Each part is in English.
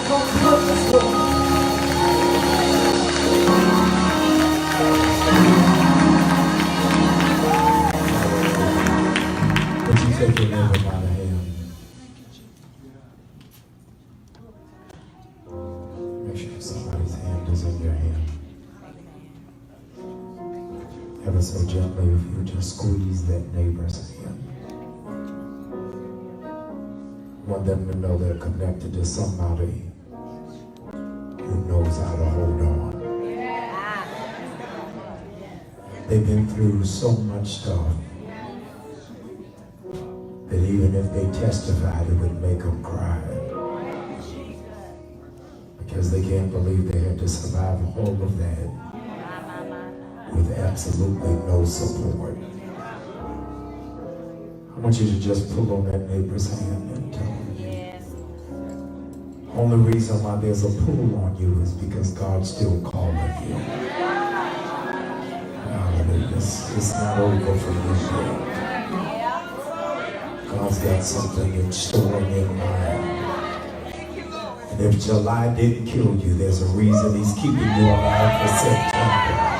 Come flood this room. Would you take your neighbor by the hand? Make sure somebody's hand is in your hand. Ever so gently, if you just squeeze that neighbor's hand. Want them to know they're connected to somebody who knows how to hold on. They've been through so much stuff that even if they testified, it would make them cry. Because they can't believe they had to survive all of that with absolutely no support. I want you to just pull on that neighbor's hand and tell them. Only reason why there's a pull on you is because God's still calling you. Hallelujah. It's not over for you yet. God's got something in store in your mind. And if July didn't kill you, there's a reason He's keeping you alive for September.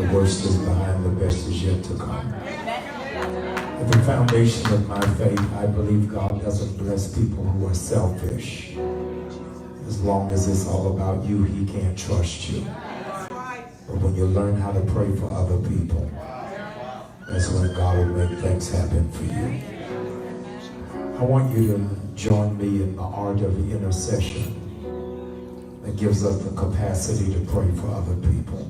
The worst is behind, the best is yet to come. At the foundation of my faith, I believe God doesn't bless people who are selfish. As long as it's all about you, He can't trust you. But when you learn how to pray for other people, that's when God will make things happen for you. I want you to join me in the art of intercession that gives us the capacity to pray for other people.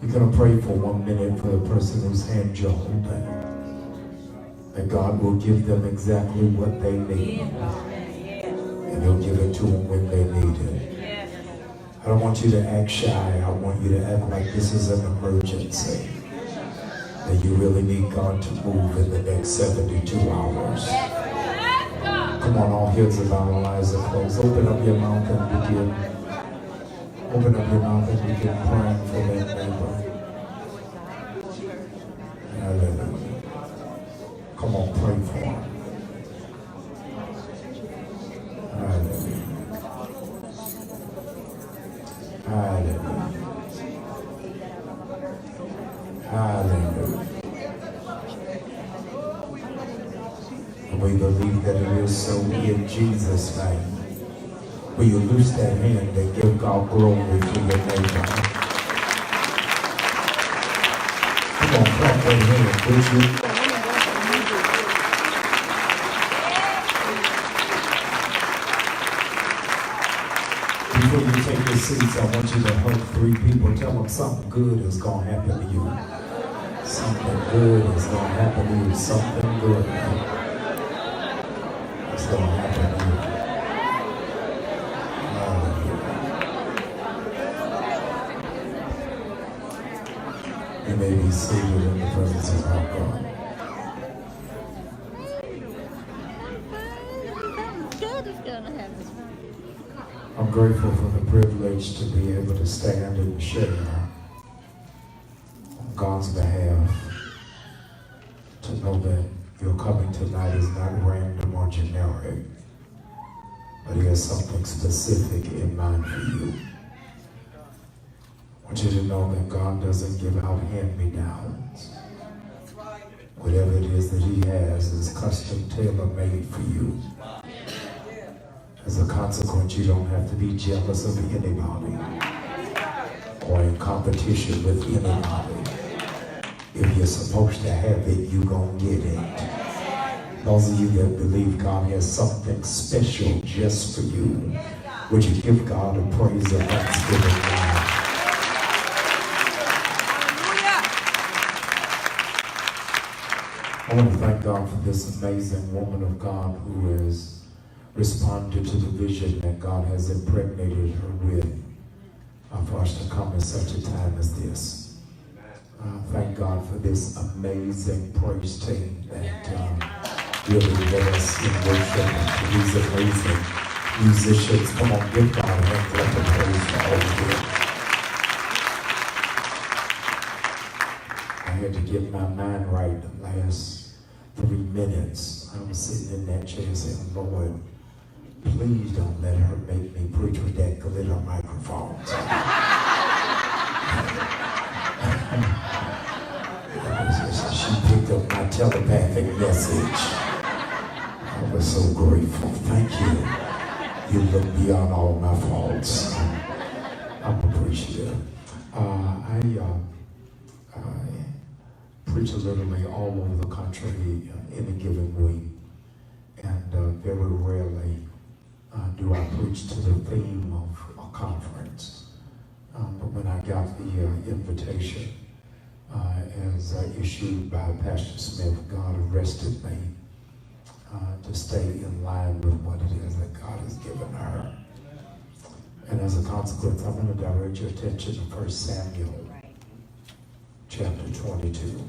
You're going to pray for 1 minute for the person whose hand you're holding. That God will give them exactly what they need. And He'll give it to them when they need it. I don't want you to act shy. I want you to act like this is an emergency. That you really need God to move in the next 72 hours. Come on, all heads are down, all eyes are closed. Open up your mouth and begin. Open up your mouth and begin praying for that neighbor. Hallelujah. Come on, pray for him. Hallelujah. Hallelujah. Hallelujah. And we believe that it is so in Jesus' name. Will you loose that hand and give God glory to your neighbor? Come on, clap that hand, would you? Before you take your seats, I want you to hug 3 people. Tell them something good is going to happen to you. Something good is going to happen to you. Something good is going to happen to you. You may be seated in the presence of our God. I'm grateful for the privilege to be able to stand and share on God's behalf. To know that your coming tonight is not random or generic, but He has something specific in mind for you. I want you to know that God doesn't give out hand-me-downs. Whatever it is that He has is custom tailor-made for you. As a consequence, you don't have to be jealous of anybody or in competition with anybody. If you're supposed to have it, you're going to get it. Those of you that believe God has something special just for you, would you give God a praise of thanksgiving now? I want to thank God for this amazing woman of God who has responded to the vision that God has impregnated her with for us to come at such a time as this. Thank God for this amazing praise team that really led us in worship and for these amazing musicians. Come on, give God a hand clap of praise for all of them. I had to get my mind right the last 3 minutes. I was sitting in that chair saying, Lord, please don't let her make me preach with that glitter microphone. She picked up my telepathic message. I was so grateful. Thank you. You look beyond all my faults. I'm appreciative. I preach literally all over the country in a given week, and very rarely do I preach to the theme of a conference. But when I got the invitation as issued by Pastor Smith, God arrested me to stay in line with what it is that God has given her. And as a consequence, I'm going to direct your attention to 1 Samuel chapter 22.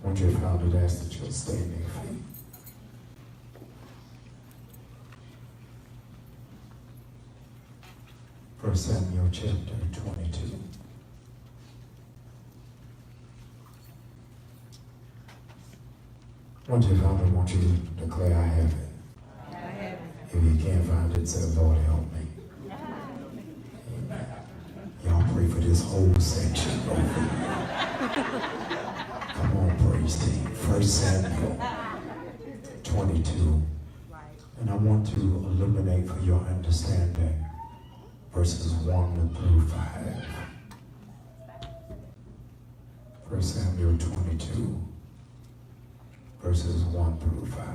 Once you've found it, ask that you'll stay in your feet. First Samuel chapter 22. Once you found it, I want you to declare, I have it. I have it. If you can't find it, say, Lord, help me. Amen. Y'all pray for this whole section over here. Come on, praise team. 1 Samuel 22. And I want to illuminate for your understanding verses 1 through 5. 1 Samuel 22, verses 1 through 5.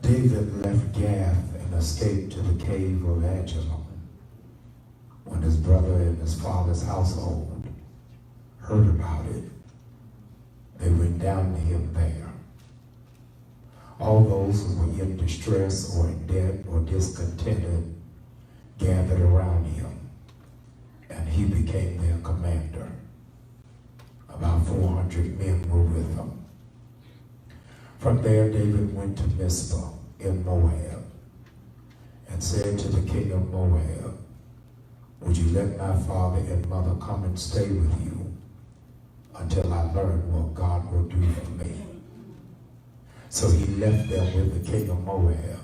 David left Gath and escaped to the cave of Adullam. When his brother and his father's household heard about it, they went down to him there. All those who were in distress or in debt or discontented gathered around him, and he became their commander. About 400 men were with him. From there, David went to Mizpah in Moab and said to the king of Moab, would you let my father and mother come and stay with you until I learn what God will do for me? So he left them with the king of Moab,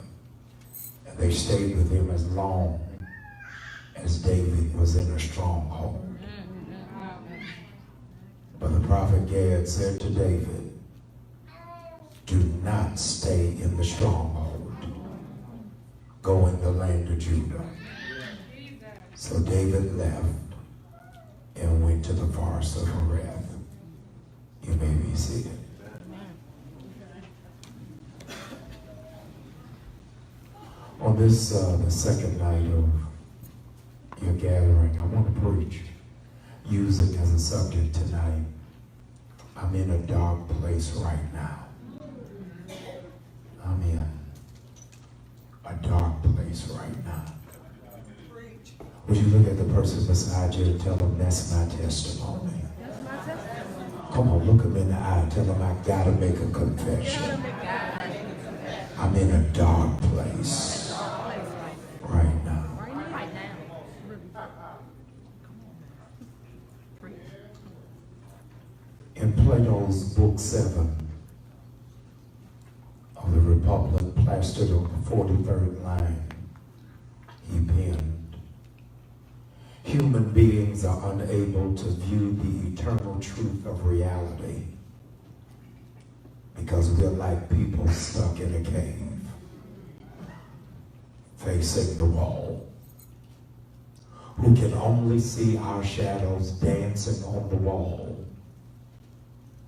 and they stayed with him as long as David was in a stronghold. But the prophet Gad said to David, do not stay in the stronghold. Go in the land of Judah. So David left and went to the forest of Hereth. You may be seated. On this, the second night of your gathering, I want to preach using as a subject tonight, I'm in a dark place right now. I'm in a dark place right now. Would you look at the person beside you and tell them, that's my testimony? Come on, look them in the eye and tell them, I gotta make a confession. I'm in a dark place right now. In Plato's book 7 of the Republic, plastered on the 43rd line, he penned, human beings are unable to view the eternal truth of reality because we're like people stuck in a cave, facing the wall, who can only see our shadows dancing on the wall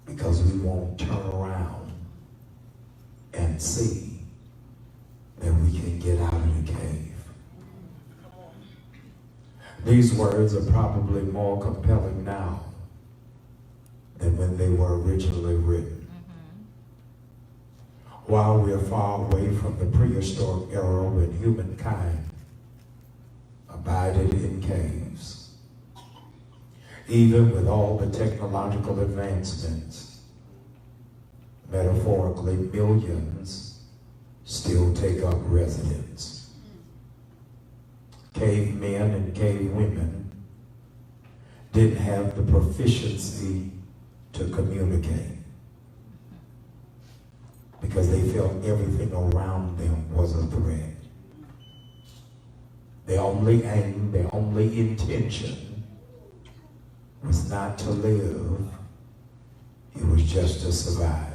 because we won't turn around and see that we can get out of the cave. These words are probably more compelling now than when they were originally written. While we are far away from the prehistoric era when humankind abided in caves, even with all the technological advancements, metaphorically, millions still take up residence. Cavemen and cave women didn't have the proficiency to communicate. because they felt everything around them was a threat. Their only aim, their only intention was not to live, it was just to survive.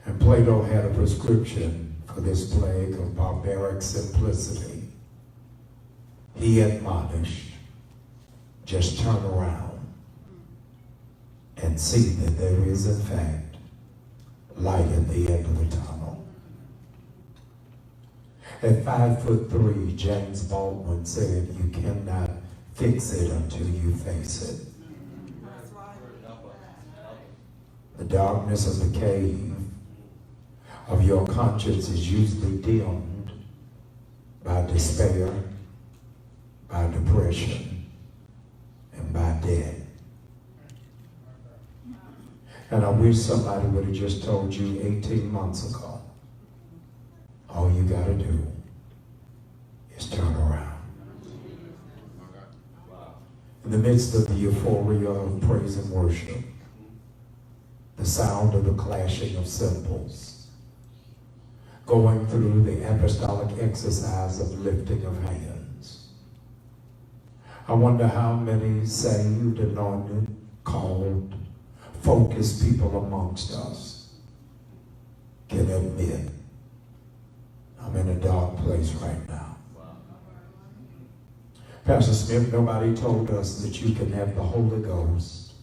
And Plato had a prescription for this plague of barbaric simplicity. He admonished, just turn around and see that there is in fact light at the end of the tunnel. At 5'3", James Baldwin said, you cannot fix it until you face it. The darkness of the cave of your conscience is usually dimmed by despair, by depression, and by death. And I wish somebody would have just told you 18 months ago, all you got to do is turn around. In the midst of the euphoria of praise and worship, the sound of the clashing of cymbals, going through the apostolic exercise of lifting of hands, I wonder how many saved, anointed, called, focused people amongst us can admit, I'm in a dark place right now. Pastor Smith, nobody told us that you can have the Holy Ghost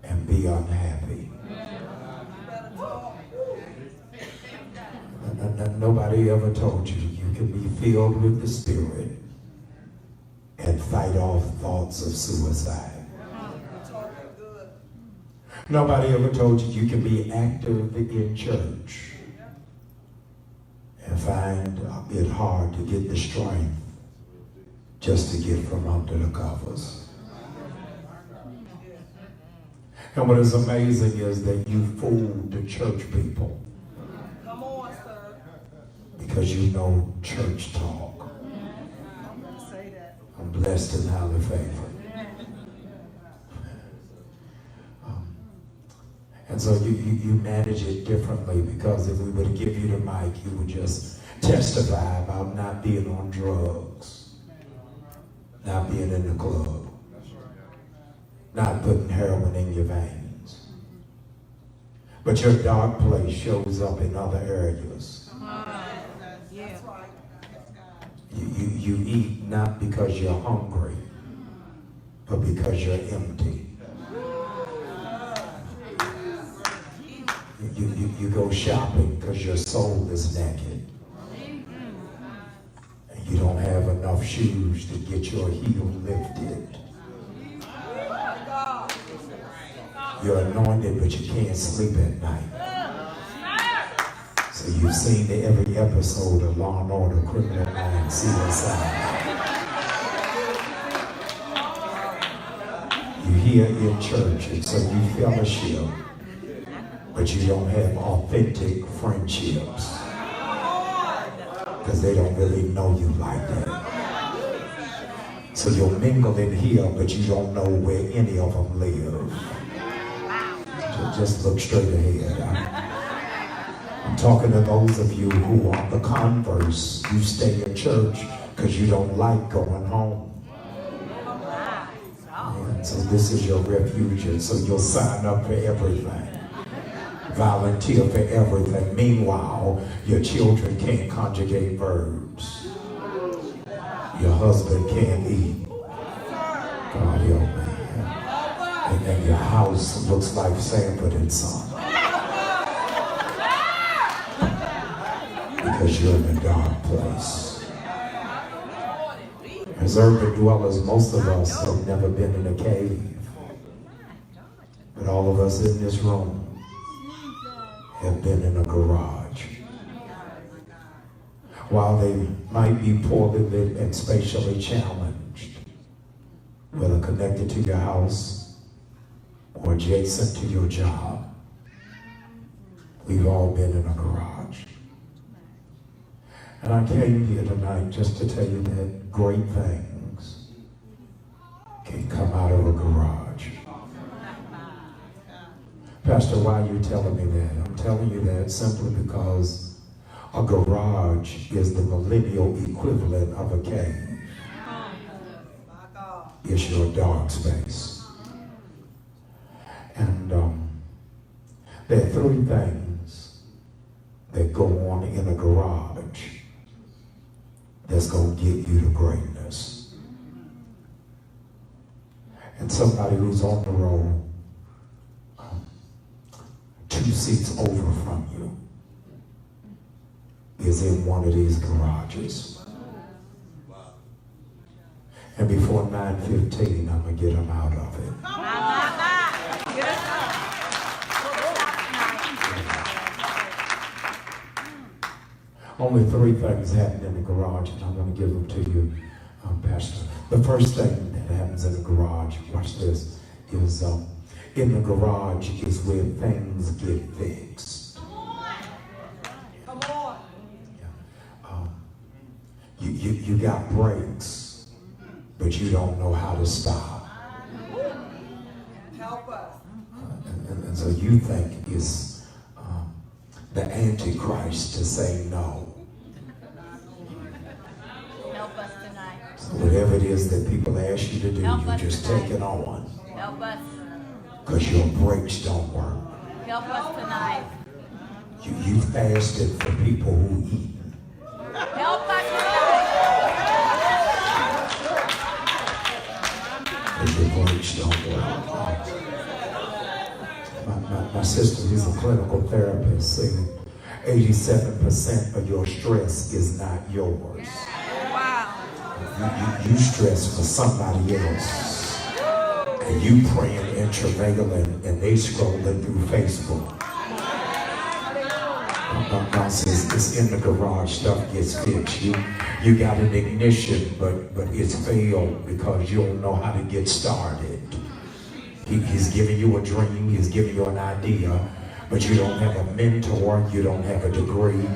and be unhappy. Nobody ever told you you can be filled with the Spirit and fight off thoughts of suicide. Nobody ever told you you can be active in church and find it hard to get the strength just to get from under the covers. And what is amazing is that you fooled the church people because you know church talk. I'm blessed and highly favored. And so you manage it differently, because if we were to give you the mic, you would just testify about not being on drugs, not being in the club, not putting heroin in your veins. But your dark place shows up in other areas. You eat not because you're hungry, but because you're empty. You go shopping because your soul is naked. And you don't have enough shoes to get your heel lifted. You're anointed, but you can't sleep at night. So you've seen every episode of Law and Order, Criminal Minds, CSI. You're here in church, and so you fellowship, but you don't have authentic friendships because they don't really know you like that. So you'll mingle in here, but you don't know where any of them live. So just look straight ahead. I'm talking to those of you who are the converse. You stay in church because you don't like going home. And so this is your refuge, and so you'll sign up for everything. Volunteer for everything. Meanwhile, your children can't conjugate verbs. Your husband can't eat. God help me. And your house looks like Sanford and Son. Because you're in a dark place. As urban dwellers, most of us have never been in a cave. But all of us in this room have been in a garage. While they might be poorly lit and spatially challenged, whether connected to your house or adjacent to your job, we've all been in a garage. And I came here tonight just to tell you that great things can come out of a garage. Pastor, why are you telling me that? I'm telling you that simply because a garage is the millennial equivalent of a cave. It's your dark space. And there are three things that go on in a garage that's going to get you to greatness. And somebody who's on the road, 2 seats over from you, is in one of these garages. And before 9:15, I'm going to get them out of it. Only 3 things happen in the garage, and I'm going to give them to you, Pastor. The first thing that happens in the garage, watch this, is in the garage is where things get fixed. Come on. Yeah. You got brakes, but you don't know how to stop. Help us. And so you think it's the Antichrist to say no. Help us tonight. So whatever it is that people ask you to do, you just take it on. Help us. Because your brakes don't work. Help us tonight. You fasted for people who eat. Help us tonight. Because your brakes don't work. My sister, who's a clinical therapist, said 87% of your stress is not yours. Wow. You stress for somebody else. And you praying intravenous and they scrolling through Facebook. God says it's in the garage, stuff gets fixed. You got an ignition, but it's failed because you don't know how to get started. He's giving you a dream, he's giving you an idea, but you don't have a mentor, you don't have a degree,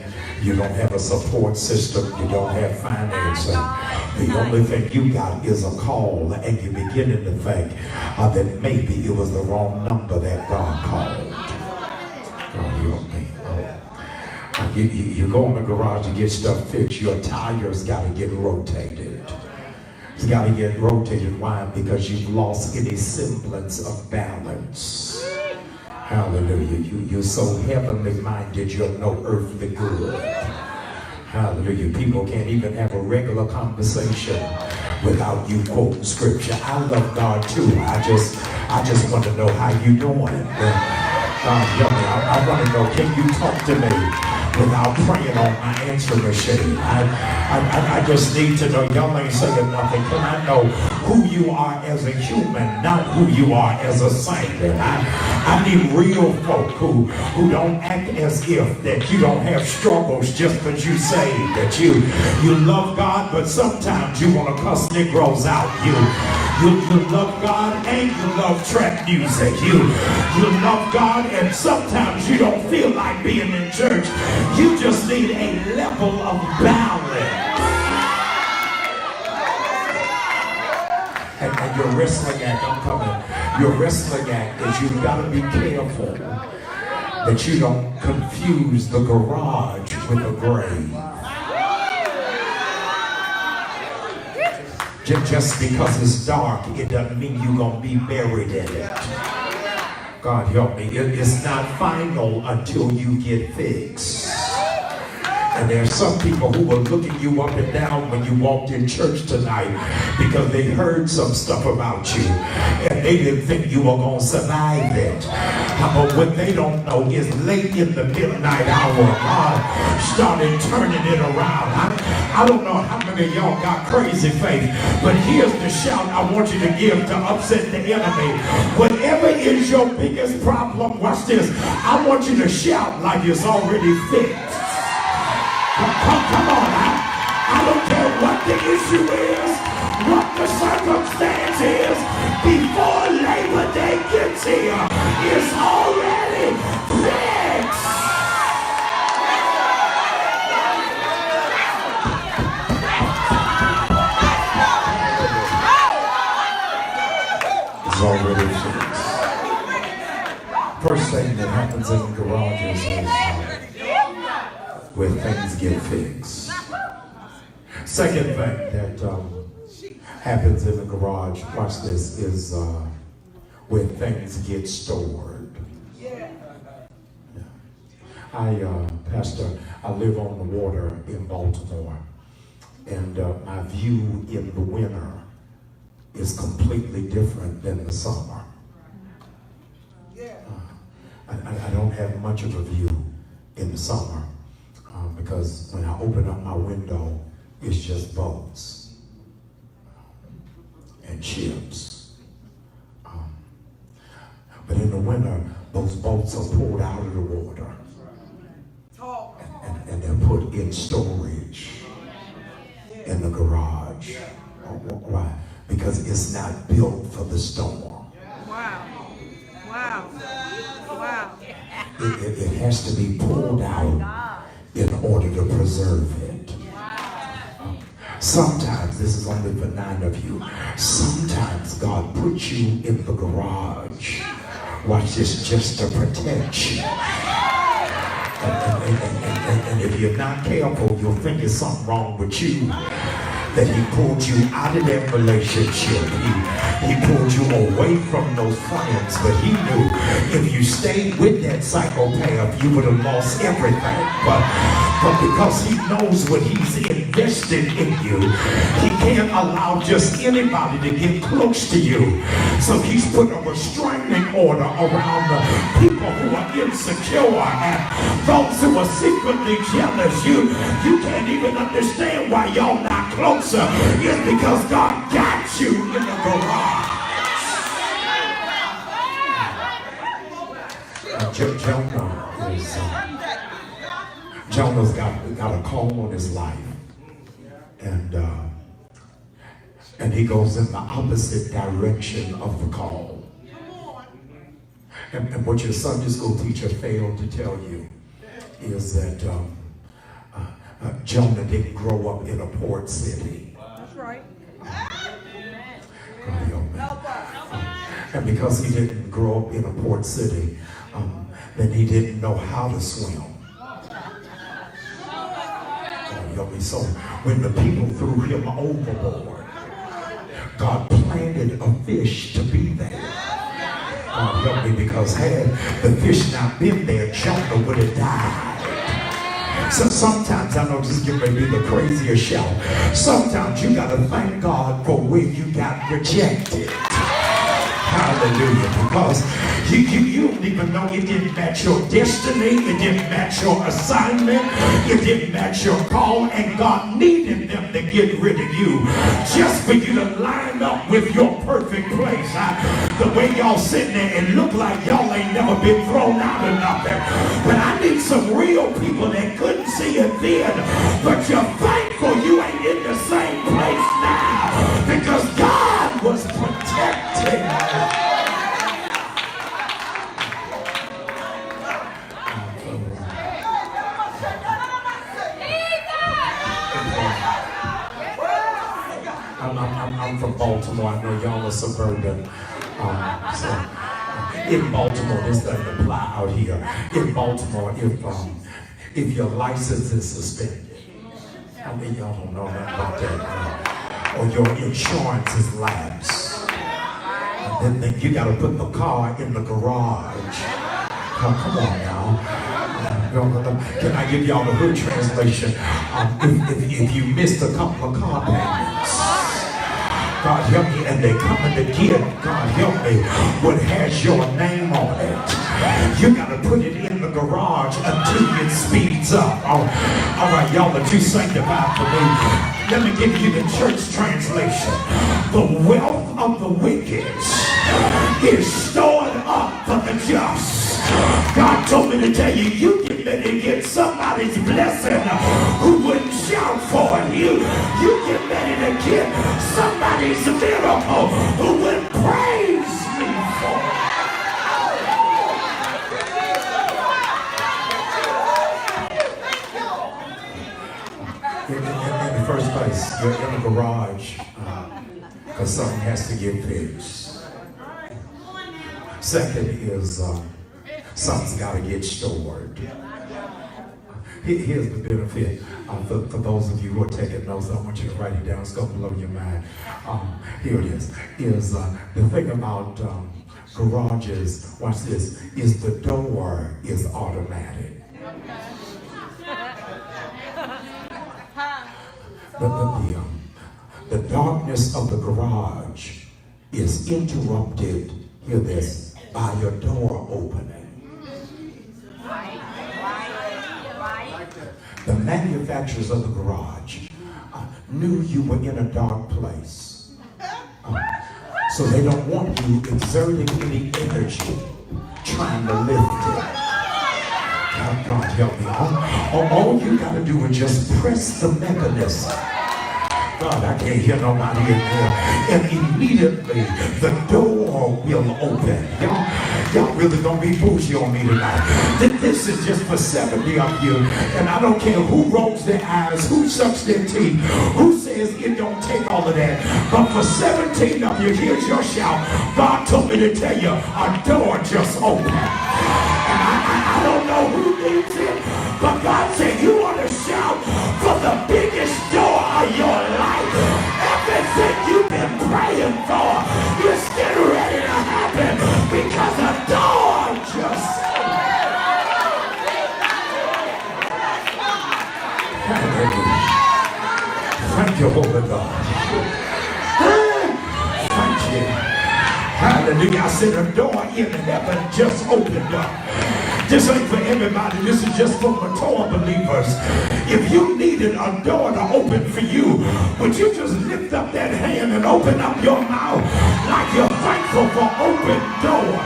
you don't have a support system, you don't have financing. The only thing you got is a call, and you're beginning to think that maybe it was the wrong number that God called. God help me. You go in the garage to get stuff fixed, your tires got to get rotated. It's got to get rotated. Why? Because you've lost any semblance of balance. Hallelujah. You're so heavenly minded, you're no earthly good. Hallelujah. People can't even have a regular conversation without you quoting scripture. I love God too. I just want to know how you doing. God, I want to know, can you talk to me without praying on my answer machine? I just need to know. Y'all ain't saying nothing. Can I know who you are as a human, not who you are as a saint? I need real folk who don't act as if that you don't have struggles just because you say that you love God, but sometimes you want to cuss Negroes out. You love God and you love trap music. You love God and sometimes you don't feel like being in church. You just need a level of balance. And your wrestling act, I'm coming. Your wrestling act is you've got to be careful that you don't confuse the garage with a grave. Just because it's dark, it doesn't mean you're going to be buried in it. God help me. It's not final until you get fixed. And there's some people who were looking you up and down when you walked in church tonight because they heard some stuff about you and they didn't think you were going to survive it. But what they don't know is late in the midnight hour, God started turning it around. I don't know how many of y'all got crazy faith, but here's the shout I want you to give to upset the enemy. Whatever is your biggest problem, watch this. I want you to shout like it's already fixed. Come on. I don't care what the issue is, what the circumstance is. Before Labor Day gets here, it's already fixed. It's already fixed. First thing that happens in the garages is where things get fixed. Second thing that happens in the garage, watch this, is where things get stored. Yeah. Pastor, I live on the water in Baltimore, and my view in the winter is completely different than the summer. I don't have much of a view in the summer because when I open up my window, it's just boats and ships. But in the winter, those boats are pulled out of the water and they're put in storage in the garage. Why? Because it's not built for the storm. It has to be pulled out in order to preserve it. Sometimes, this is only for 9 of you, sometimes God puts you in the garage, watch this, just to protect you. And if you're not careful, you'll think there's something wrong with you. That he pulled you out of that relationship. He pulled you away from those friends, but he knew if you stayed with that psychopath, you would have lost everything. But because he knows what he's invested in you, he can't allow just anybody to get close to you. So he's put a restraining order around the people who are insecure and those who are secretly jealous. You can't even understand why y'all not closer. It's because God got you in the garage. Jonah's got a call on his life, and he goes in the opposite direction of the call. And what your Sunday school teacher failed to tell you is that Jonah didn't grow up in a port city. That's right. And because he didn't grow up in a port city, then he didn't know how to swim. So when the people threw him overboard, God planted a fish to be there. God help me, because had the fish not been there, Jonah would have died. So sometimes, I know this is getting ready to be the craziest shout. Sometimes you got to thank God for where you got rejected. Hallelujah. Because you don't even know it didn't match your destiny. It didn't match your assignment. It didn't match your call. And God needed them to get rid of you just for you to line up with your perfect place. The way y'all sitting there, it look like y'all ain't never been thrown out of nothing. But I need some real people that couldn't see it then, but you're thankful you ain't in the same place now because God was protecting. I'm from Baltimore. I know y'all are suburban. In Baltimore, this doesn't apply out here. In Baltimore, if your license is suspended, I mean, y'all don't know nothing about that. Or your insurance is lapsed, and then you got to put the car in the garage. Come on now. Can I give y'all the hood translation? If you missed a couple of car payments, God help me, and they coming to get, God help me, what has your name on it. You got to put it in the garage until it speeds up. All right, y'all are too sanctified for me. Let me give you the church translation. The wealth of the wicked is stored up for the just. God told me to tell you, you get ready to get somebody's blessing who wouldn't shout for it. You get ready to get somebody's miracle who would praise me for it. In the first place, you're in the garage because something has to get fixed. Second is Some's got to get stored. Here's the benefit for those of you who are taking notes. I want you to write it down. It's going to blow your mind. Here it is the thing about garages, watch this, is the door is automatic. The darkness of the garage is interrupted, hear this, by your door opening. The manufacturers of the garage knew you were in a dark place. So they don't want you exerting any energy trying to lift it. God help me. All you got to do is just press the mechanism. God, I can't hear nobody in there. And immediately the door will open. Y'all really gonna be bougie on me tonight. This is just for 70 of you. And I don't care who rolls their eyes, who sucks their teeth, who says it don't take all of that. But for 17 of you, here's your shout. God told me to tell you, a door just opened. And I don't know who needs it, but God said you want to shout for the biggest door of your life. Everything you've been praying for is getting ready to happen because a door just Thank you, Holy God. Thank you. Hallelujah. I said a door in heaven just opened up. This ain't for everybody. This is just for mature believers. If you needed a door to open for you, would you just lift up that hand and open up your mouth like you're thankful for open door?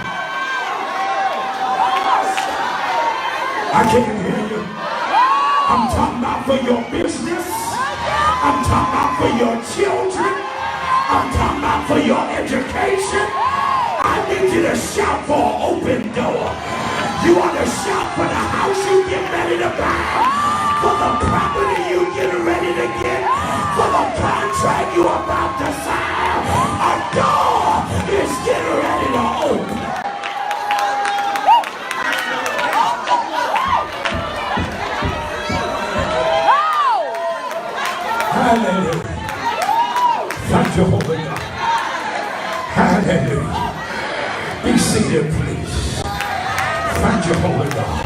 I can't hear you. I'm talking about for your business. I'm talking about for your children. I'm talking about for your education. I need you to shout for an open door. You want to shout for the house you get ready to buy, for the property you get ready to get, for the contract you're about to sign. A door is getting ready to open. Hallelujah. Thank you, Holy God. Hallelujah. Be seated, please. Thank you, Holy God.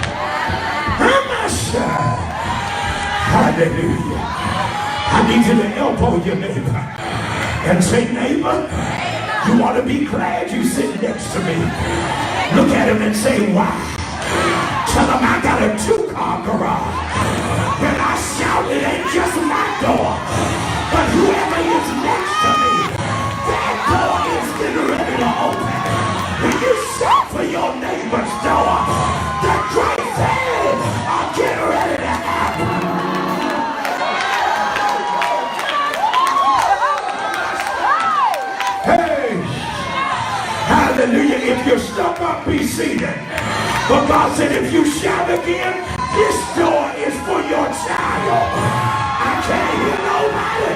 Hallelujah. I need you to elbow your neighbor and say, neighbor, you ought to be glad you sit next to me. Look at him and say, wow. Tell him I got a 2-car garage. When I shout, it ain't just my door, but whoever is next to me, that door is getting ready to open. When you shout for your neighbor's door, the great things are getting ready to happen. Hey, hallelujah. If you're stuck up, be seated. But God said if you shout again, this door is for your child. I can't hear nobody.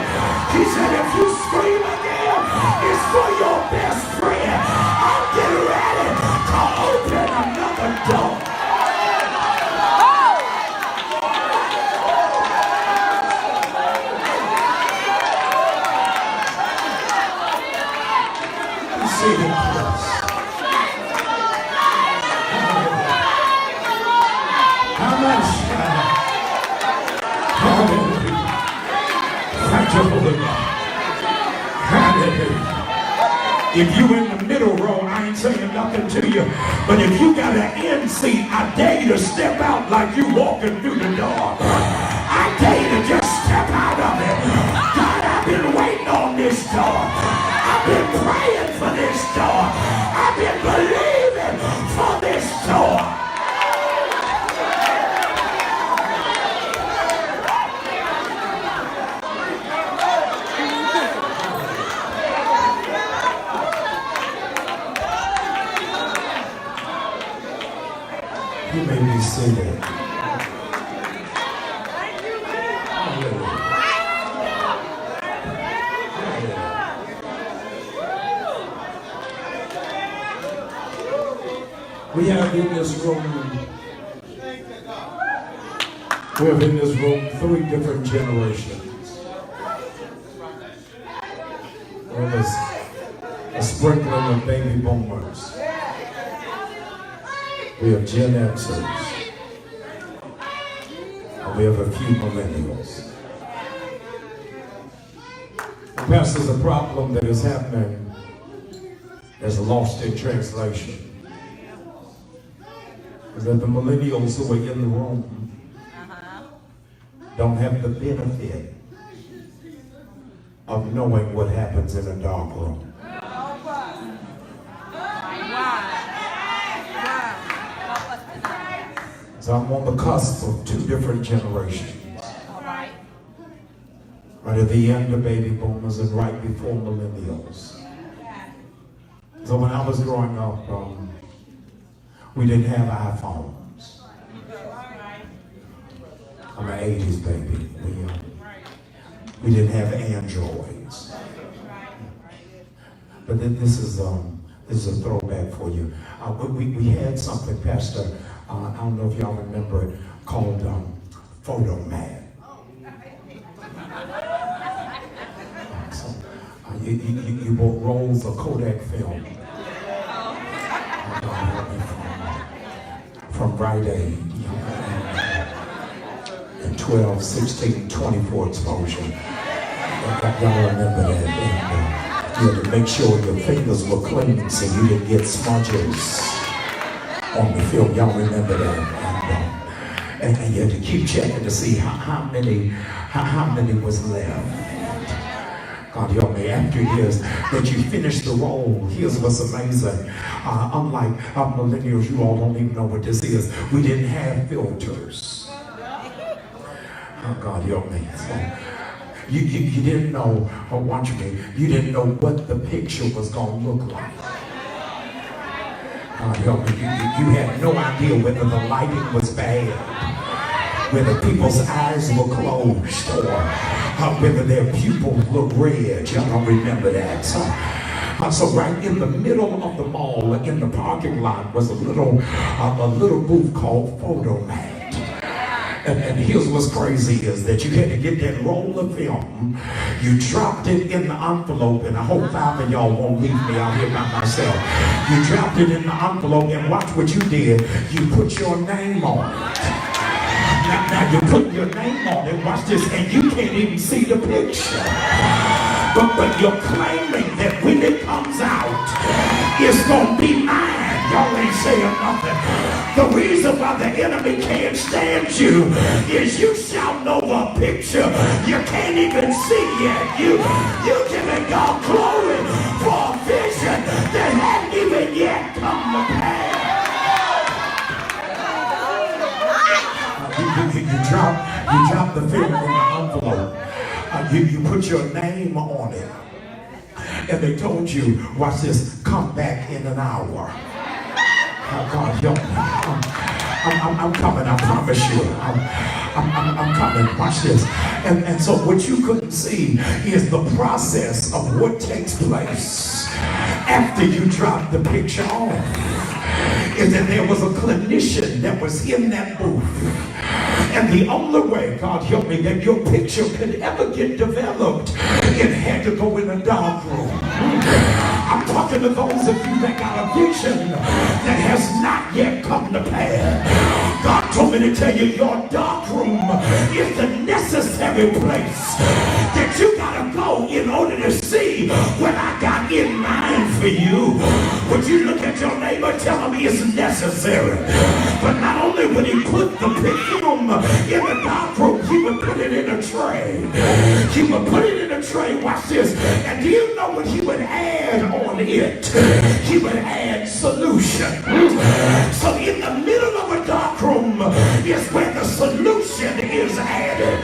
He said if you scream again, it's for your best friend. I'm getting ready to open another door. You see the cross. How much? Hallelujah. Thank you, Holy God. Hallelujah. If you in the middle row, I ain't saying nothing to you. But if you got an end seat, I dare you to step out like you walking through the door. I dare you to just step out of it. God, I've been waiting on this door. I've been praying for this door. I've been believing for this door. You may be seated. We have in this room, we have in this room 3 different generations. There's a sprinkling of baby boomers. We have Gen Xers. And we have a few millennials. Perhaps there's a problem that is happening that's lost in translation. Is that the millennials who are in the room don't have the benefit of knowing what happens in a dark room. So I'm on the cusp of 2 different generations. Right at the end of baby boomers and right before millennials. So when I was growing up, we didn't have iPhones. I'm an 80s baby. We didn't have Androids. But then this is a throwback for you. We had something, Pastor, I don't know if y'all remember it, called Photomat. You bought rolls of Kodak film. From Rite Aid. And 12, 16, 24 exposure. Y'all remember that. And you had to make sure your fingers were clean so you didn't get smudges on the film. Y'all remember that. And you had to keep checking to see how many was left. God help me, after years that you finish the roll, here's what's amazing. Unlike millennials, you all don't even know what this is. We didn't have filters. Oh, God help me. So, you didn't know, watch me, you didn't know what the picture was going to look like. God help me, you had no idea whether the lighting was bad, whether people's eyes were closed, or whether their pupils look red. Y'all don't remember that. So right in the middle of the mall, in the parking lot, was a little booth called Photomat. And here's what's crazy is that you had to get that roll of film, you dropped it in the envelope, and I hope 5 of y'all won't leave me out here by myself. You dropped it in the envelope, and watch what you did. You put your name on it. Now you put your name on it, watch this, and you can't even see the picture. But you're claiming that when it comes out, it's gonna be mine. Y'all ain't saying nothing. The reason why the enemy can't stand you is you shouting over a picture you can't even see yet. You giving God glory for a vision that hadn't even yet come to pass. You drop the film in the envelope. You put your name on it. And they told you, watch this, come back in an hour. Oh, God, help me. I'm coming, I promise you. I'm coming, watch this. And so what you couldn't see is the process of what takes place after you drop the picture off. Is that there was a clinician that was in that booth. And the only way, God help me, that your picture could ever get developed, it had to go in a dark room. I'm talking to those of you that got a vision that has not yet come to pass. God told me to tell you your dark room is the necessary place that you gotta go in order to see what I got in mind for you. Would you look at your neighbor, tell him it's necessary? But not only would he put the film in the dark room, he would put it in a tray. He would put it in a tray, watch this, and do you know what he would add on it? He would add solution. So in the middle of a dark room is where the solution is added.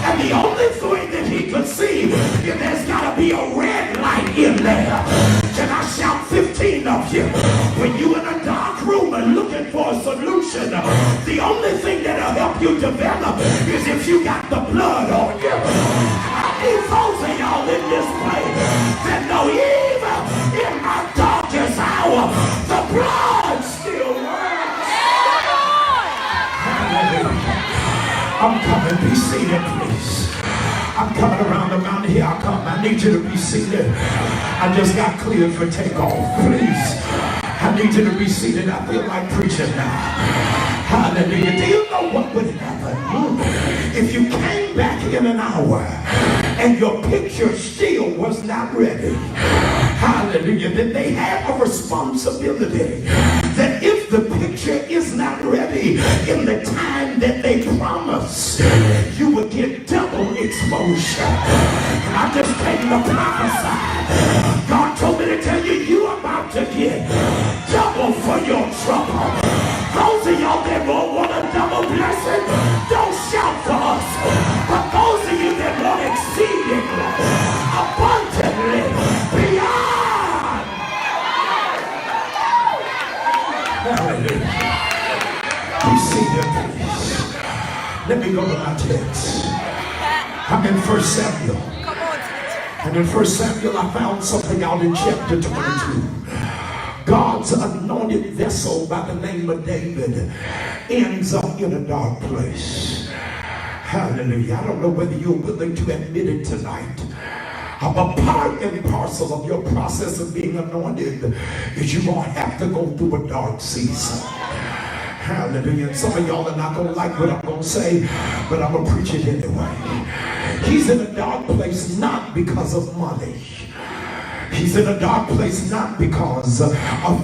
And the only thing that he could see is there's got to be a red light in there. Can I shout 15 of you? When you in a dark room and looking for a solution, the only thing that'll help you develop is if you got the blood on you. I need those of y'all in this place that know even in my darkest hour, the blood still works. I'm coming. Be seated, please. I'm coming around the mountain. Here I come. I need you to be seated. I just got cleared for takeoff. Please. I need you to be seated. I feel like preaching now. Hallelujah. Do you know what would happen if you came back in an hour and your picture still was not ready? Hallelujah. Then they have a responsibility that if the picture is not ready in the time that they promise, you will get double exposure. And I just came to prophesy. God told me to tell you, you're about to get double for your trouble. Those of y'all that won't want a double blessing, don't shout for us. But those of you that want exceedingly, abundantly, beyond. Hallelujah. Be seated, please. Let me go to my text. I'm in 1 Samuel. And in 1 Samuel, I found something out in chapter 22. God's anointed vessel by the name of David ends up in a dark place. Hallelujah. I don't know whether you're willing to admit it tonight. A part and parcel of your process of being anointed is you're going to have to go through a dark season. Hallelujah. And some of y'all are not going to like what I'm going to say, but I'm going to preach it anyway. He's in a dark place not because of money. He's in a dark place not because of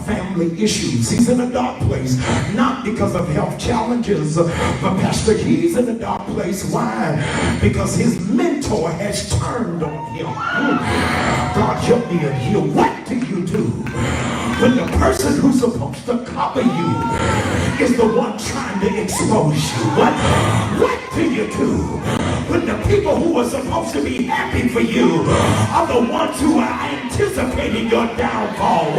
family issues. He's in a dark place not because of health challenges. But Pastor, he's in a dark place. Why? Because his mentor has turned on him. God help me in here. What do you do when the person who's supposed to cover you is the one trying to expose you? What do you do when the people who are supposed to be happy for you are the ones who are anticipating your downfall?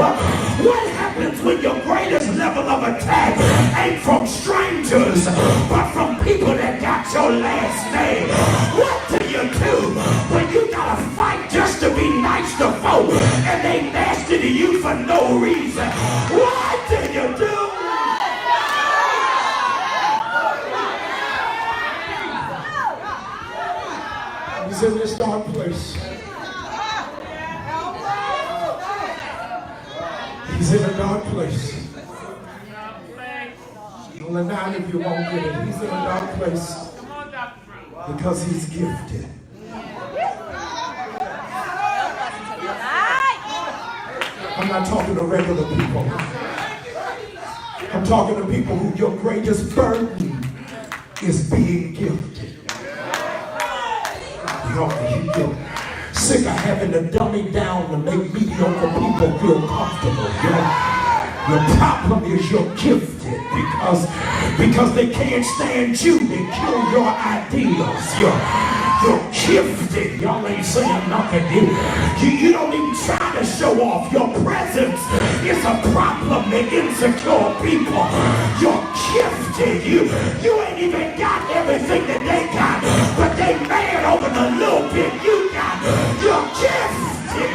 What happens when your greatest level of attack ain't from strangers, but from people that got your last name? What do you do when you gotta fight just to be nice to folk and they nasty to you for no reason? What do you do? He's in this dark place. He's in a dark place. Only nine if you won't get it. He's in a dark place because he's gifted. I'm not talking to regular people. I'm talking to people who your greatest burden is being gifted. You're sick of having to dumb it down to make mediocre people feel comfortable. Your problem is you're gifted because they can't stand you. They kill your ideas. You're gifted. Y'all ain't saying nothing. You don't even try to show off. Your presence is a problem to insecure people. You're gifted. You ain't even got everything that they got, but they mad over the little bit you got. You're gifted.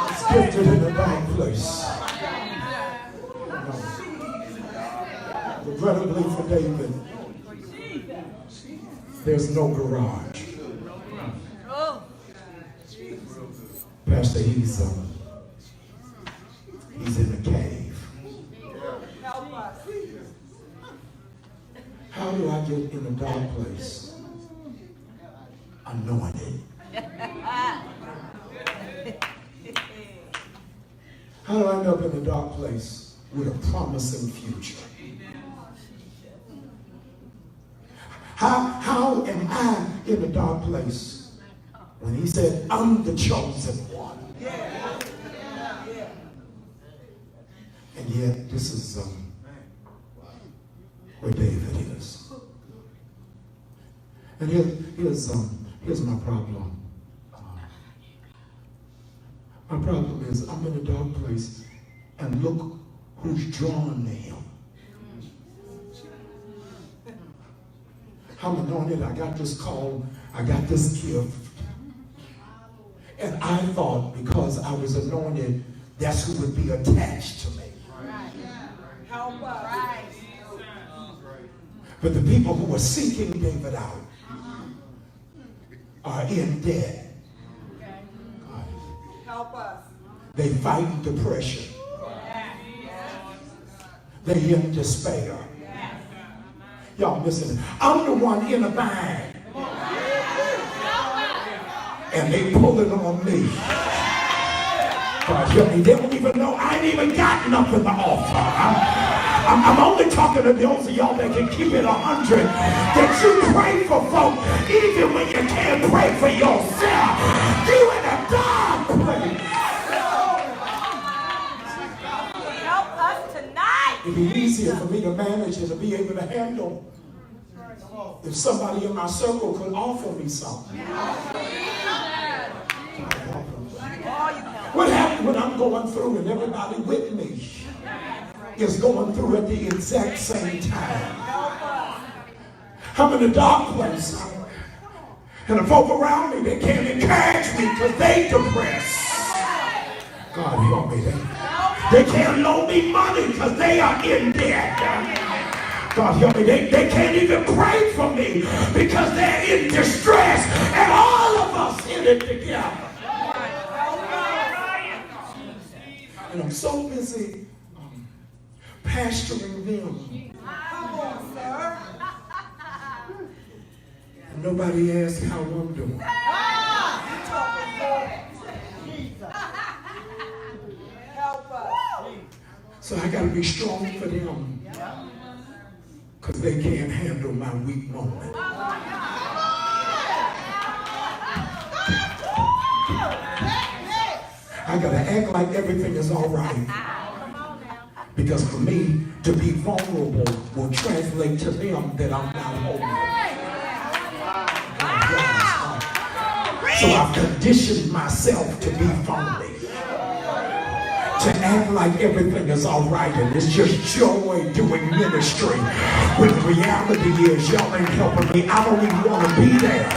It's gifted in a dark place. Regrettably for David, there's no garage. Pastor, he's in a cave. How do I get in a dark place? Anointed. How do I end up in a dark place with a promising future? How am I in a dark place when he said, I'm the chosen one? And yet, this is where David is. And here's my problem. My problem is I'm in a dark place, and look who's drawn to him. I'm anointed, I got this call, I got this gift. And I thought because I was anointed that's who would be attached to me. Help us. But the people who are seeking David out are in debt. Help us. They fight depression. They in despair. Y'all listen. I'm the one in a bind. And they pulling on me. God help me. They don't even know I ain't even got nothing to offer. I'm only talking to those of y'all that can keep it 100. That you pray for folk even when you can't pray for yourself. You in a dark place. Help us tonight. It'd be easier for me to manage and to be able to handle if somebody in my circle could offer me something. What happens when I'm going through and everybody with me is going through at the exact same time? I'm in a dark place. And the folk around me, they can't encourage me because they depressed. God help me. They can't loan me money because they are in debt. God help me. They can't even pray for me because they're in distress. And all of us in it together. And I'm so busy pastoring them. Come on, sir. And nobody asks how I'm doing. Help us. So I got to be strong for them. Because they can't handle my weak moment. I got to act like everything is all right. Because for me, to be vulnerable will translate to them that I'm not holy. So I've conditioned myself to be phony. To act like everything is all right and it's just joy doing ministry. When the reality is y'all ain't helping me. I don't even want to be there.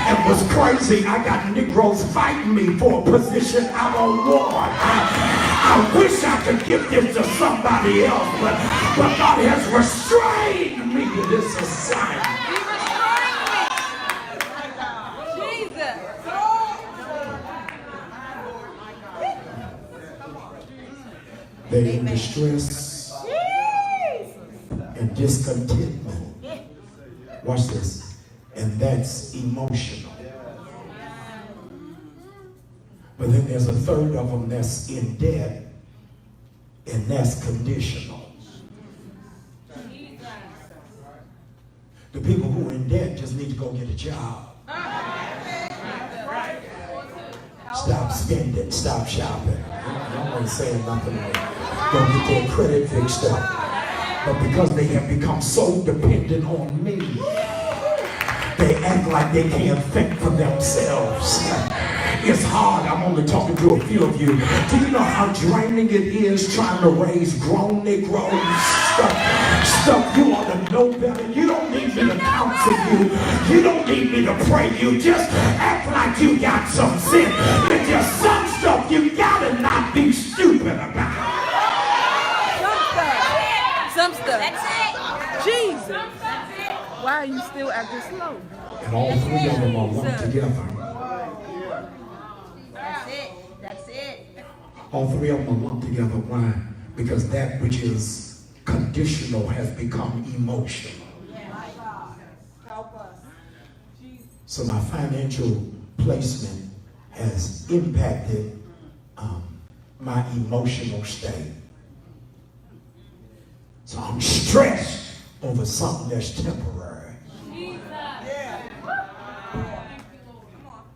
And what's crazy, I got Negroes fighting me for a position I don't want. I wish I could give this to somebody else, but God has restrained me to this assignment. They're in distress and discontentment. Watch this. And that's emotional. But then there's a third of them that's in debt, and that's conditional. The people who are in debt just need to go get a job. Stop spending, stop shopping. Y'all ain't saying nothing. Go get their credit fixed up. But because they have become so dependent on me, they act like they can't think for themselves. It's hard. I'm only talking to a few of you. Do you know how draining it is trying to raise grown Negroes? Stuff you ought to know better. You don't need me to counsel you. You don't need me to pray you. Just act like you got some sense. There's just some stuff you gotta not be stupid about. Some stuff. That's it. Jesus. Why are you still acting slow? And all three of them are lumped together. That's it. That's it. All three of them are lumped together. Why? Because that which is conditional has become emotional. Help us. So my financial placement has impacted my emotional state. So I'm stressed over something that's temporary.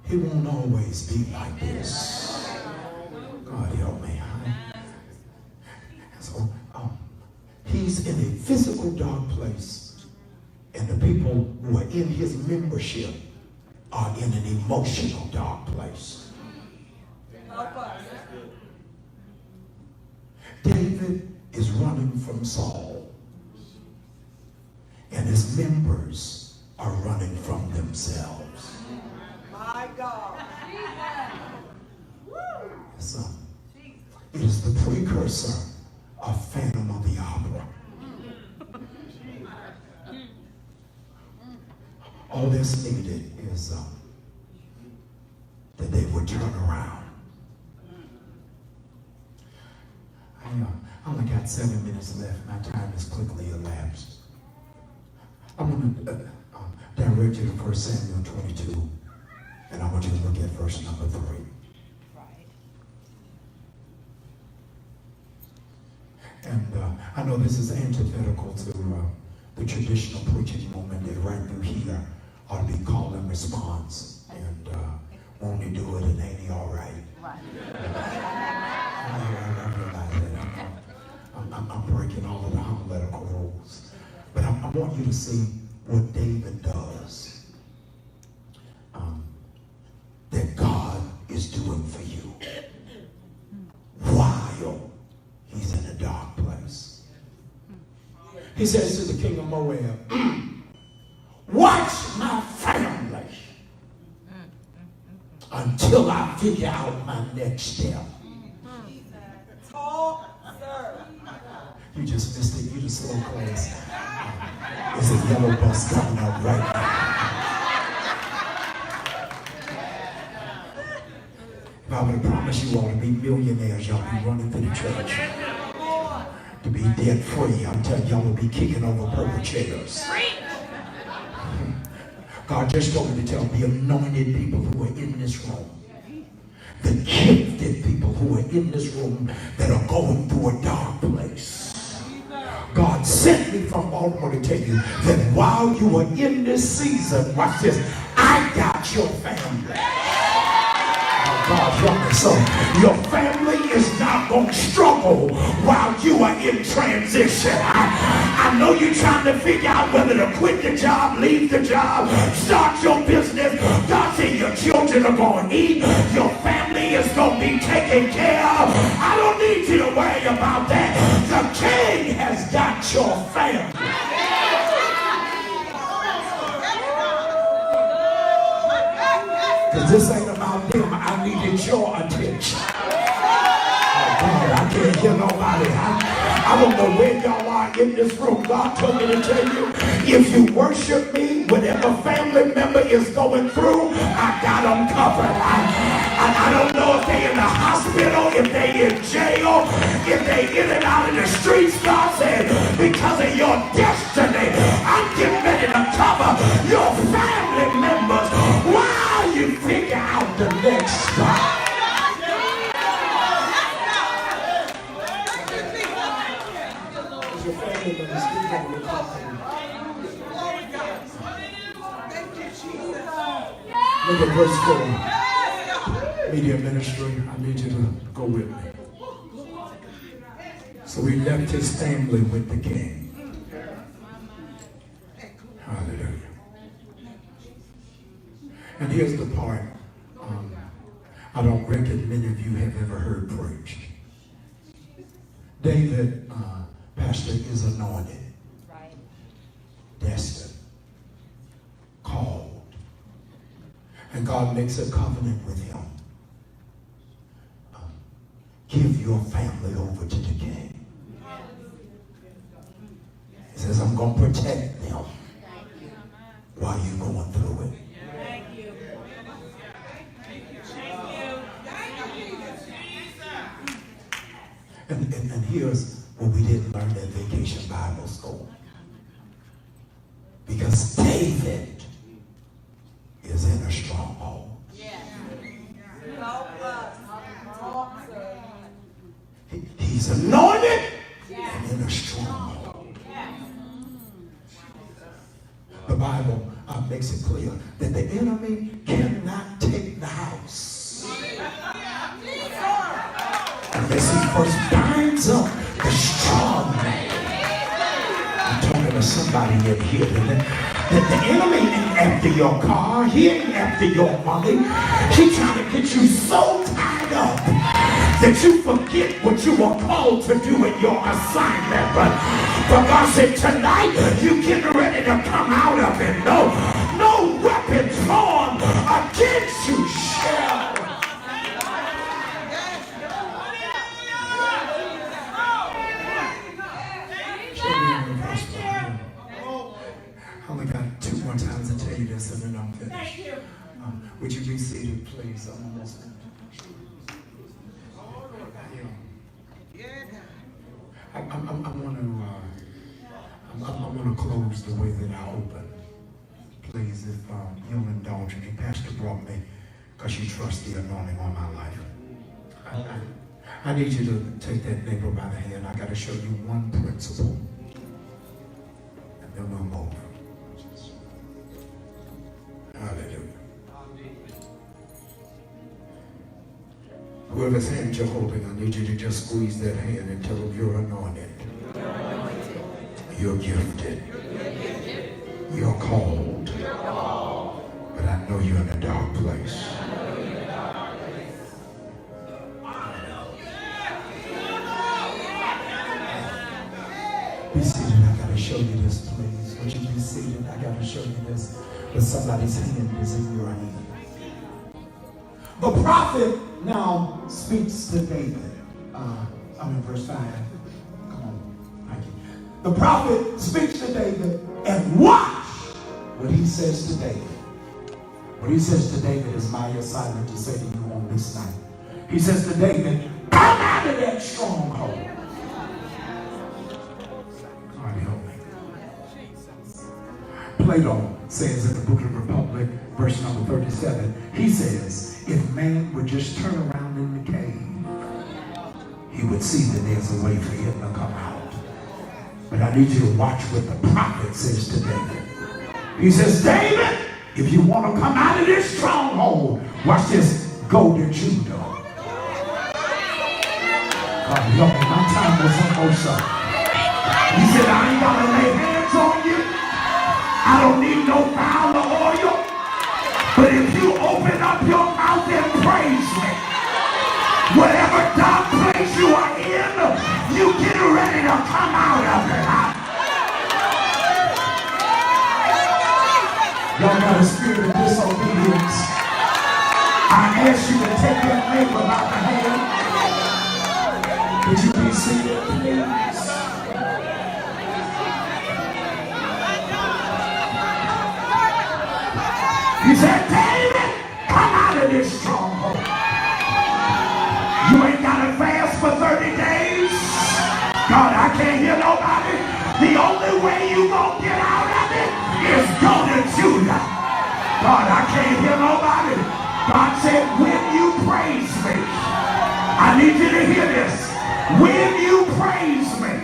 It won't always be like this. God help me. So he's in a physical dark place, and the people who are in his membership are in an emotional dark place. Help us. David is running from Saul, and his members are running from themselves. My God. So, is the precursor of Phantom of the Opera. All that's needed is that they would turn around. I only got 7 minutes left. My time has quickly elapsed. I want to direct you to 1 Samuel 22, and I want you to look at verse number 3. And I know this is antithetical to the traditional preaching moment that right through here ought to be call and response. And won't he do it and ain't he all right? I realize that. I'm breaking all of the homiletical rules. But I want you to see what David does that God is doing for you while he's in a dark place. He says to the king of Moab, watch my family until I figure out my next step. You just missed it. You just slow class. There's a yellow bus coming up right now. If I would have promised you all to be millionaires, y'all be running to the church. To be debt free, I'm telling y'all will be kicking over purple chairs. God just told me to tell the anointed people who are in this room, the gifted people who are in this room that are going through a dark place. God sent me from Baltimore to tell you that while you are in this season, watch this, I got your family. God help me. So your family is not going to struggle while you are in transition. I know you're trying to figure out whether to quit the job, leave the job, start your business. God said your children are going to eat. Your family is going to be taken care of. I don't need you to worry about that. The King has got your family. Because this ain't about them. I needed your attention. Oh God, I can't hear nobody. I don't know where y'all are in this room. God told me to tell you, if you worship me, whatever family member is going through, I got them covered. I don't know if they in the hospital, if they in jail, if they in and out of the streets. God said, because of your destiny, I'm getting ready to cover your family members while you figure out the next spot. Your family members still going to come. Look at verse 4. Media ministry, I need you to go with me. So he left his family with the king. Hallelujah. And here's the part I don't reckon many of you have ever heard preached. David, pastor, is anointed, destined, called, and God makes a covenant with him. Give your family over to the king. He says, I'm going to protect them while you're going through it. And here's what we didn't learn at Vacation Bible School. Because David is in a stronghold. He's anointed and in a stronghold. The Bible makes it clear that the enemy cannot take the house unless he first binds up the strong man. I'm talking to somebody in here that the enemy ain't after your car. He ain't after your money. He's trying to get you so tied up that you forget what you were called to do in your assignment. But God said tonight you getting ready to come out of it. No weapon formed against you shall. want to close the way that I opened. Please, if you'll indulge me. Pastor brought me because you trust the anointing on my life. I need you to take that neighbor by the hand. I got to show you one principle. And then we'll move. Hallelujah. Whoever's hand you're holding, I need you to just squeeze that hand and tell them you're anointed. You're gifted. You're called. But I know you're in a dark place. Be seated. I got to show you this, please. Would you be seated? I got to show you this. But somebody's hand is in your hand. The prophet now speaks to David. I'm in verse 5. Come on. Thank you. The prophet speaks to David, and watch what he says to David. What he says to David is my assignment to say to you on this night. He says to David, come out of that stronghold. God help me. Plato says in the Book of the Republic, verse number 37, he says, if man would just turn around in the cave, he would see that there's a way for him to come out. But I need you to watch what the prophet says to David. He says, David, if you want to come out of this stronghold, watch this, go to Judah. God help me, my time was almost up. He said, I ain't got to lay hands on you. I don't need no vial of oil. But if you open up your mouth and praise me, whatever dark place you are in, you get ready to come out of it. Y'all got a spirit of disobedience. I ask you to take that neighbor by the hand. Would you be seated, please? He said, David, come out of this stronghold. You ain't got to fast for 30 days. God, I can't hear nobody. The only way you gonna get out of it is go to Judah. God, I can't hear nobody. God said, when you praise me, I need you to hear this. When you praise me,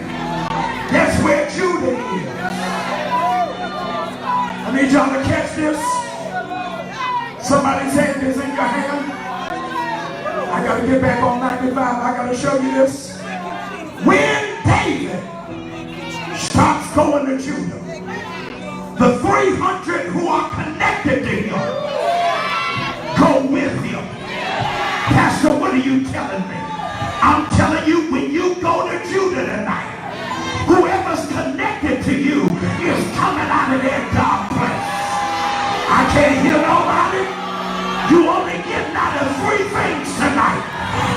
that's where Judah is. I need y'all to catch this. Somebody's hand is in your hand. I got to get back on 95. I got to show you this. When David starts going to Judah, the 300 who are connected to him go with him. Pastor, what are you telling me? I'm telling you, when you go to Judah tonight, whoever's connected to you is coming out of their dark place. I can't hear nobody. You only getting out of 3 things tonight.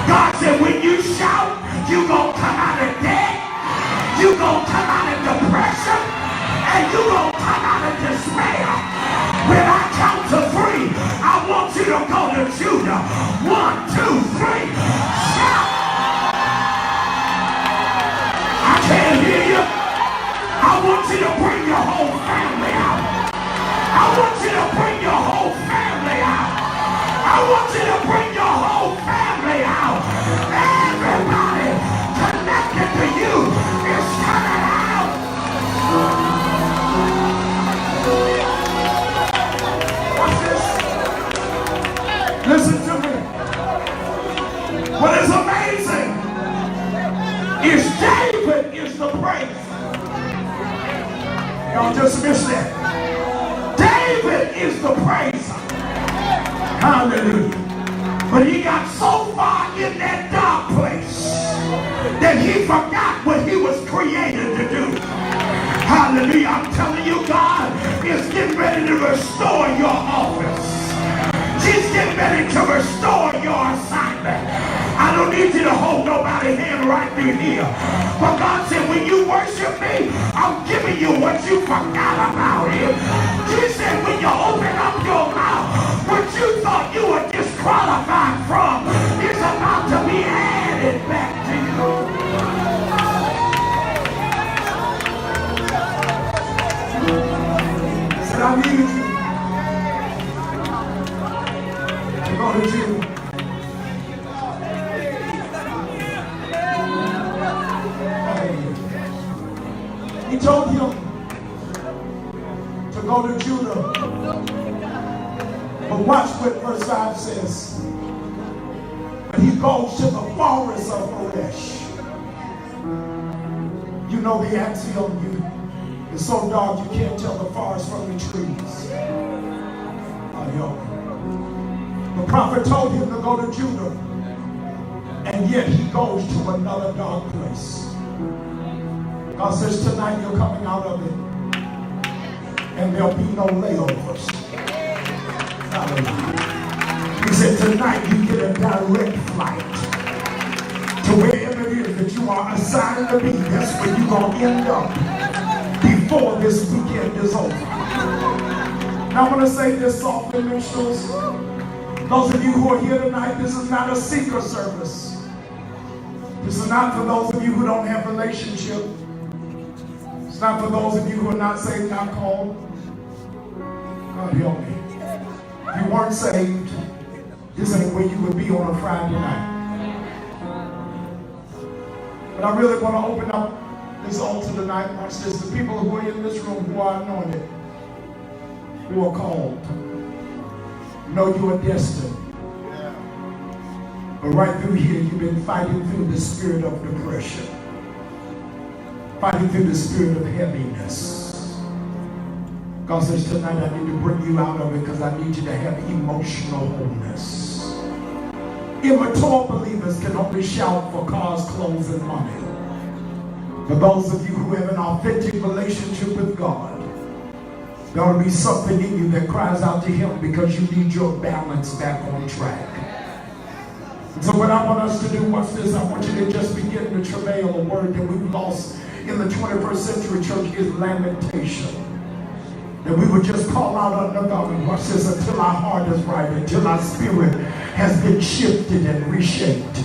God said when you shout, you gonna come out of debt, you gonna come out of depression, and you gonna come out of despair. When I count to 3, I want you to go to Judah. 1, 2, 3. Shout. I can't hear you. I want you to bring your whole family out. I want you to bring your whole family out. I want you to bring your whole family out. Everybody connected to you is coming out. Watch this. Listen to me. What is amazing is David is the praise. Y'all just missed that. David is the praise. Hallelujah. But he got so far in that dark place that he forgot what he was created to do. Hallelujah. I'm telling you, God is getting ready to restore your office. He's getting ready to restore your assignment. I don't need you to hold nobody's hand right through here. But God said, when you worship me, I'm giving you what you forgot about him. He said, when you open up your mouth, what you thought you were disqualified from is about to be added back to you. He told him to go to Judah. But watch what verse 5 says. But he goes to the forest of Horesh. You know the axiom, it's so dark you can't tell the forest from the trees. The prophet told him to go to Judah, and yet he goes to another dark place. God says tonight you're coming out of it, and there'll be no layovers. Hallelujah. He said tonight you get a direct flight to wherever it is that you are assigned to be. That's where you're going to end up before this weekend is over. Now I'm going to say this softly, minstrels. Those of you who are here tonight, this is not a seeker service. This is not for those of you who don't have relationship. It's not for those of you who are not saved, not called. God help me. If you weren't saved, this ain't where you would be on a Friday night. But I really want to open up this altar tonight. Watch this. The people who are in this room who are anointed, who are called, know you are destined. But right through here, you've been fighting through the spirit of depression, fighting through the spirit of heaviness. God says tonight I need to bring you out of it because I need you to have emotional wholeness. Immature believers can only shout for cars, clothes, and money. For those of you who have an authentic relationship with God, there ought to be something in you that cries out to Him because you need your balance back on track. And so what I want us to do, watch this, I want you to just begin to travail. A word that we've lost in the 21st century church is lamentation. That we would just call out under God and watch this until our heart is right, until our spirit has been shifted and reshaped.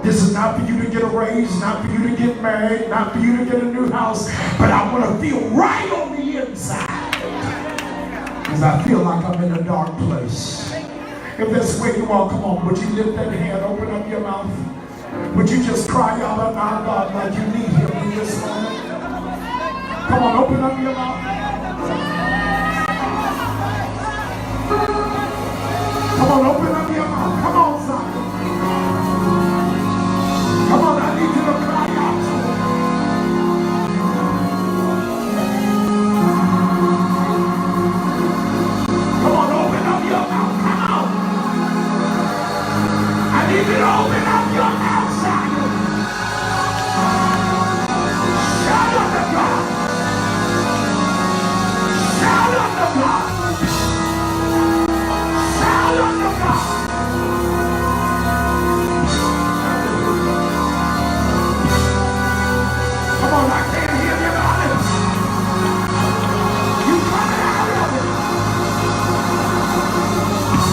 This is not for you to get a raise, not for you to get married, not for you to get a new house, but I want to feel right on the inside. Because I feel like I'm in a dark place. If that's where you are, come on, would you lift that hand, open up your mouth? Would you just cry out on our God like you need Him in this moment? Come on, open up your mouth. Come on, open up your mouth. Come on, Zion. Come on, I need you to cry out to Him. Come on, open up your mouth. Come on. I need you to open up your mouth, Zion. Shout unto God. Shout unto God. Shout unto God. Come on, I can't hear you about it. You coming out of it.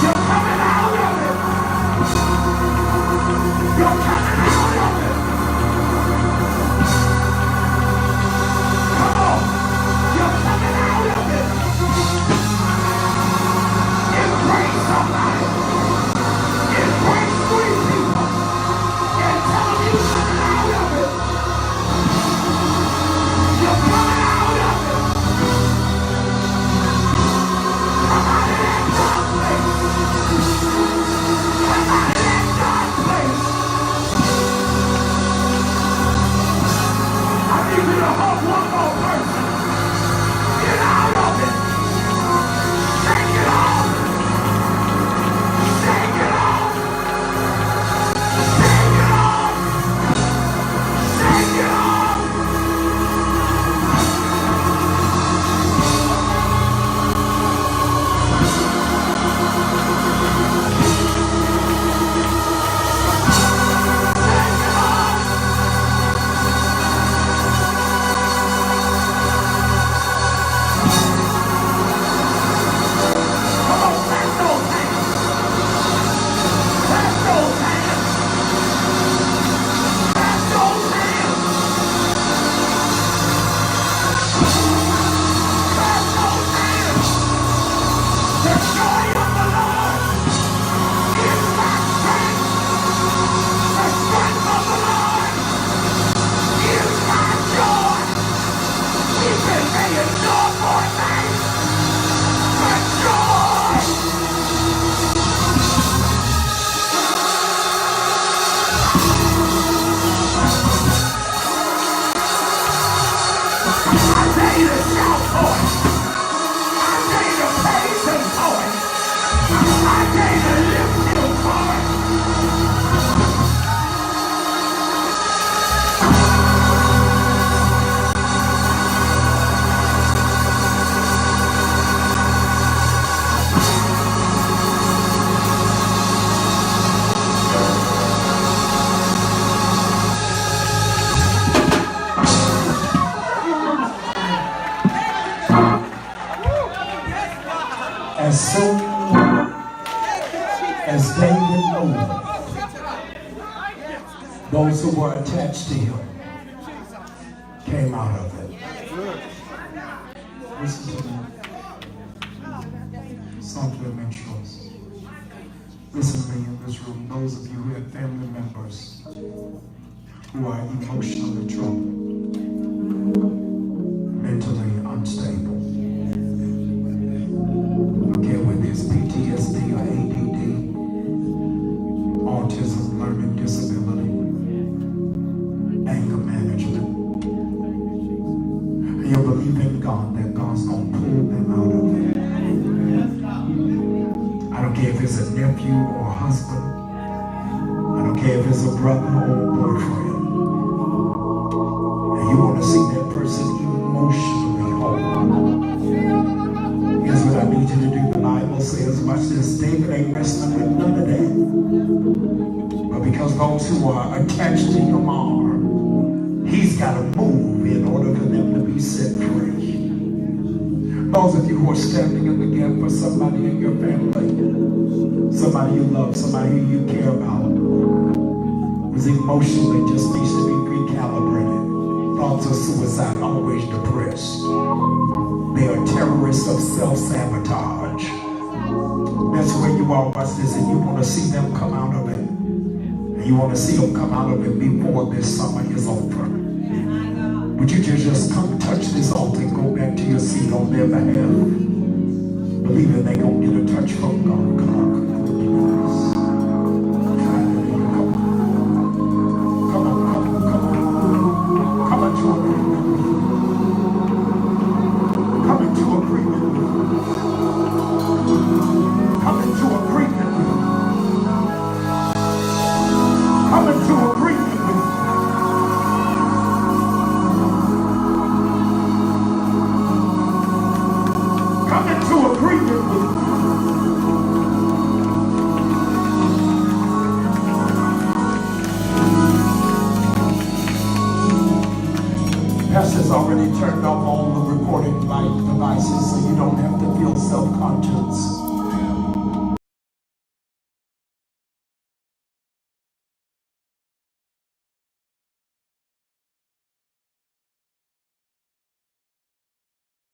You're coming out of it. You're coming out of it. Come on. You're coming out of it. Embrace somebody. Embrace three people. And tell them you're coming out of it. You're coming out of it. Come out of that dark place. Come out of that dark place. Those who were attached to him came out of it. Listen to me. Something to make sure. Listen to me in this room. Those of you who have family members who are emotionally troubled, mentally unstable. I don't care whether it's PTSD or ADD, autism, learning disability, anger management. And you believe in God that God's going to pull them out of it. I don't care if it's a nephew or a husband. I don't care if it's a brother or a boyfriend. And you want to see that person emotionally whole. Here's what I need you to do. The Bible says, watch this, David ain't wrestling with none of that. But because those who are attached to him are, he's got to move in order for them to be set free. Those of you who are standing in the gap for somebody in your family, somebody you love, somebody who you care about, who's emotionally just needs to be recalibrated. Thoughts of suicide, always depressed. They are terrorists of self-sabotage. That's where you are, watch this, and you want to see them come out of it. And you want to see them come out of it before this summer is over. Would you just come touch this altar and go back to your seat on their behalf? Believing they're going to get a touch from God. Come on, come on, please. Come on. Come into agreement. Come into agreement. Come into agreement. Come into agreement. Pastor's already turned off all the recording devices, so you don't have to feel self-conscious.